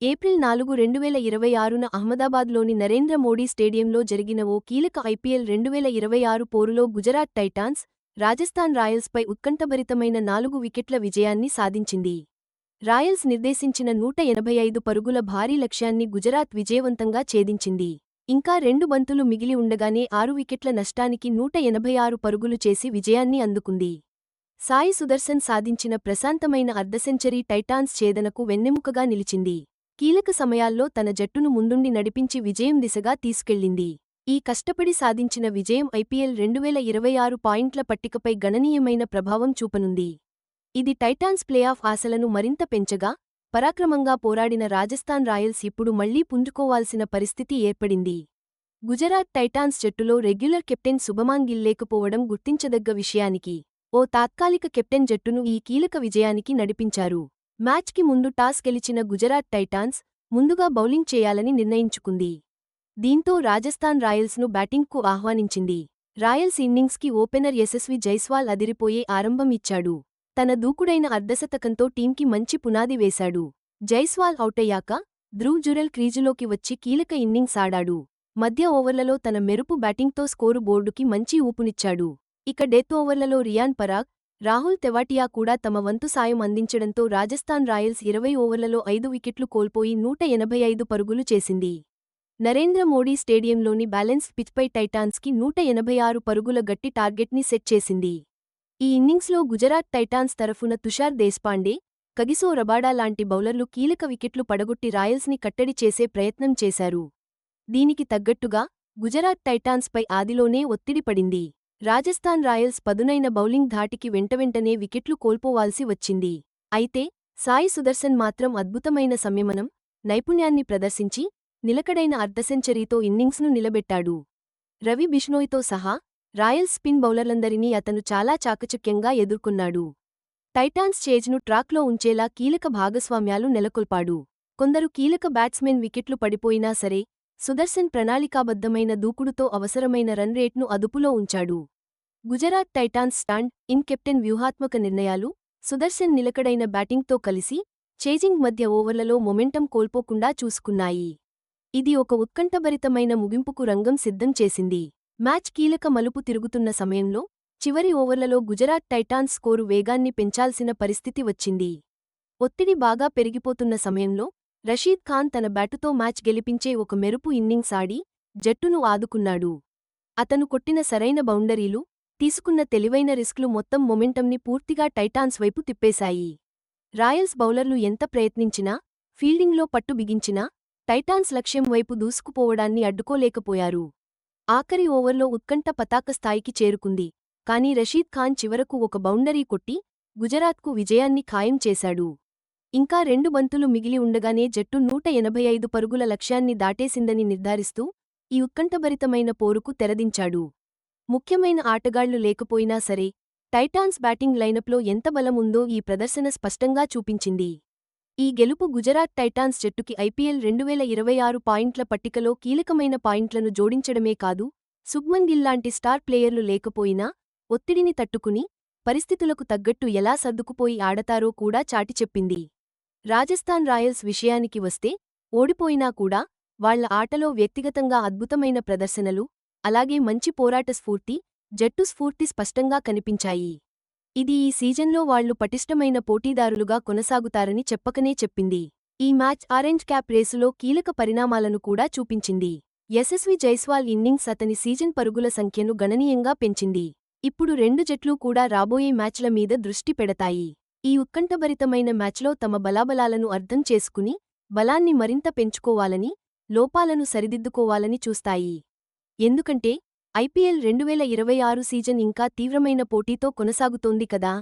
April 4, 2026న అహ్మదాబాద్లోని Narendra Modi స్టేడియంలో జరిగిన ఓ కీలక ఐపీఎల్ 2026 పోరులో గుజరాత్ టైటాన్స్, రాజస్థాన్ రాయల్స్పై ఉత్కంఠభరితమైన 4 వికెట్ల విజయాన్ని సాధించింది. రాయల్స్ నిర్దేశించిన 185 పరుగుల భారీ లక్ష్యాన్ని గుజరాత్ విజయవంతంగా ఛేదించింది. ఇంకా 2 బంతులు మిగిలి ఉండగానే 6 వికెట్ల నష్టానికి 186 పరుగులు చేసి విజయాన్ని అందుకుంది. సాయి సుదర్శన్ సాధించిన ప్రశాంతమైన అర్ధసెంచరీ టైటాన్స్ ఛేదనకు వెన్నెముకగా నిలిచింది. కీలక సమయాల్లో తన జట్టును ముందుండి నడిపించి విజయం దిశగా తీసుకెళ్లింది. ఈ కష్టపడి సాధించిన విజయం ఐపీఎల్ 2026 పాయింట్ల పట్టికపై గణనీయమైన ప్రభావం చూపనుంది. ఇది టైటాన్స్ ప్లేఆఫ్ ఆశలను మరింత పెంచగా, పరాక్రమంగా పోరాడిన రాజస్థాన్ రాయల్స్ ఇప్పుడు మళ్లీ పుంజుకోవాల్సిన పరిస్థితి ఏర్పడింది. గుజరాత్ టైటాన్స్ జట్టులో రెగ్యులర్ కెప్టెన్ శుభమాన్ గిల్ లేకపోవడం గుర్తించదగ్గ విషయానికి ఓ తాత్కాలిక కెప్టెన్ జట్టును ఈ కీలక విజయానికి నడిపించారు. మ్యాచ్కి ముందు టాస్ గెలిచిన గుజరాత్ టైటాన్స్ ముందుగా బౌలింగ్ చేయాలని నిర్ణయించుకుంది. దీంతో రాజస్థాన్ రాయల్స్ను బ్యాటింగ్కు ఆహ్వానించింది. రాయల్స్ ఇన్నింగ్స్కి ఓపెనర్ యశస్వి జైస్వాల్ అదిరిపోయే ఆరంభం ఇచ్చాడు. తన దూకుడైన అర్ధశతకంతో టీంకి మంచి పునాది వేశాడు. జైస్వాల్ అవుటయ్యాక ధ్రువ్ జురెల్ క్రీజులోకి వచ్చి కీలక ఇన్నింగ్స్ ఆడాడు. మధ్య ఓవర్లలో తన మెరుపు బ్యాటింగ్తో స్కోరు బోర్డుకి మంచి ఊపునిచ్చాడు. ఇక డెత్ ఓవర్లలో రియాన్ పరాగ్, రాహుల్ తెవాటియా కూడా తమ వంతు సాయం అందించడంతో రాజస్థాన్ రాయల్స్ 20 ఓవర్లలో 5 వికెట్లు కోల్పోయి 185 పరుగులు చేసింది. నరేంద్ర మోడీ స్టేడియంలోని బ్యాలెన్స్డ్ పిచ్పై టైటాన్స్కి 186 పరుగుల గట్టి టార్గెట్ని సెట్ చేసింది. ఈ ఇన్నింగ్స్లో గుజరాత్ టైటాన్స్ తరఫున తుషార్ దేశ్పాండే, కగిసో రబాడా లాంటి బౌలర్లు కీలక వికెట్లు పడగొట్టి రాయల్స్ని కట్టడి చేసే ప్రయత్నం చేశారు. దీనికి తగ్గట్టుగా గుజరాత్ టైటాన్స్పై ఆదిలోనే ఒత్తిడి పడింది. రాజస్థాన్ రాయల్స్ పదునైన బౌలింగ్ ధాటికి వెంటవెంటనే వికెట్లు కోల్పోవాల్సి వచ్చింది. అయితే సాయి సుదర్శన్ మాత్రం అద్భుతమైన సంయమనం, నైపుణ్యాన్ని ప్రదర్శించి నిలకడైన అర్ధసెంచరీతో ఇన్నింగ్స్ను నిలబెట్టాడు. రవి బిష్నోయ్తో సహా రాయల్స్ స్పిన్ బౌలర్లందరినీ అతను చాలా చాకచక్యంగా ఎదుర్కొన్నాడు. టైటాన్స్ చేజ్ను ట్రాక్లో ఉంచేలా కీలక భాగస్వామ్యాలు నెలకొల్పాడు. కొందరు కీలక బ్యాట్స్మెన్ వికెట్లు పడిపోయినా సరే, సుదర్శన్ ప్రణాళికాబద్ధమైన దూకుడుతో అవసరమైన రన్ రేట్ను అదుపులో ఉంచాడు. Gujarat Titans stand in captain వ్యూహాత్మక నిర్ణయాలు, సుదర్శన్ నిలకడైన బ్యాటింగ్తో కలిసి చేజింగ్ మధ్య ఓవర్లలో మొమెంటం కోల్పోకుండా చూసుకున్నాయి. ఇది ఒక ఉత్కంఠభరితమైన ముగింపుకు రంగం సిద్ధం చేసింది. మ్యాచ్ కీలక మలుపు తిరుగుతున్న సమయంలో చివరి ఓవర్లలో గుజరాత్ టైటాన్స్ స్కోరు వేగాన్ని పెంచాల్సిన పరిస్థితి వచ్చింది. ఒత్తిడి బాగా పెరిగిపోతున్న సమయంలో రషీద్ ఖాన్ తన బ్యాటుతో మ్యాచ్ గెలిపించే ఒక మెరుపు ఇన్నింగ్స్ ఆడి జట్టును ఆదుకున్నాడు. అతను కొట్టిన సరైన బౌండరీలు, తీసుకున్న తెలివైన రిస్క్లు మొత్తం మొమెంటంని పూర్తిగా టైటాన్స్ వైపు తిప్పేశాయి. రాయల్స్ బౌలర్లు ఎంత ప్రయత్నించినా, ఫీల్డింగ్లో పట్టు బిగించినా టైటాన్స్ లక్ష్యం వైపు దూసుకుపోవడాన్ని అడ్డుకోలేకపోయారు. ఆఖరి ఓవర్లో ఉత్కంఠ పతాక స్థాయికి చేరుకుంది. కానీ రషీద్ ఖాన్ చివరకు ఒక బౌండరీ కొట్టి గుజరాత్కు విజయాన్ని ఖాయం చేశాడు. ఇంకా 2 బంతులు మిగిలి ఉండగానే జట్టు 185 పరుగుల లక్ష్యాన్ని దాటేసిందని నిర్ధారిస్తూ ఈ ఉత్కంఠభరితమైన పోరుకు తెరదించాడు. ముఖ్యమైన ఆటగాళ్లు లేకపోయినా సరే, టైటాన్స్ బ్యాటింగ్ లైనప్లో ఎంత బలం ఉందో ఈ ప్రదర్శన స్పష్టంగా చూపించింది. ఈ గెలుపు గుజరాత్ టైటాన్స్ జట్టుకి ఐపీఎల్ 2026 పాయింట్ల పట్టికలో కీలకమైన పాయింట్లను జోడించడమే కాదు, శుభ్మన్ గిల్ లాంటి స్టార్ ప్లేయర్లు లేకపోయినా ఒత్తిడిని తట్టుకుని పరిస్థితులకు తగ్గట్టు ఎలా సర్దుకుపోయి ఆడతారో కూడా చాటి చెప్పింది. రాజస్థాన్ రాయల్స్ విషయానికి వస్తే, ఓడిపోయినా కూడా వాళ్ల ఆటలో వ్యక్తిగతంగా అద్భుతమైన ప్రదర్శనలు, అలాగే మంచి పోరాట స్ఫూర్తి, జట్టు స్ఫూర్తి స్పష్టంగా కనిపించాయి. ఇది ఈ సీజన్లో వాళ్లు పటిష్టమైన పోటీదారులుగా కొనసాగుతారని చెప్పకనే చెప్పింది. ఈ మ్యాచ్ ఆరెంజ్ క్యాప్ రేసులో కీలక పరిణామాలను కూడా చూపించింది. యశస్వి జైస్వాల్ ఇన్నింగ్స్ అతని సీజన్ పరుగుల సంఖ్యను గణనీయంగా పెంచింది. ఇప్పుడు 2 జట్లు కూడా రాబోయే మ్యాచ్ల మీద దృష్టి పెడతాయి. ఈ ఉత్కంఠభరితమైన మ్యాచ్లో తమ బలాబలాలను అర్థం చేసుకుని బలాన్ని మరింత పెంచుకోవాలని, లోపాలను సరిదిద్దుకోవాలని చూస్తాయి. ఎందుకంటే ఐపీఎల్ 2026 సీజన్ ఇంకా తీవ్రమైన పోటీతో కొనసాగుతోంది కదా.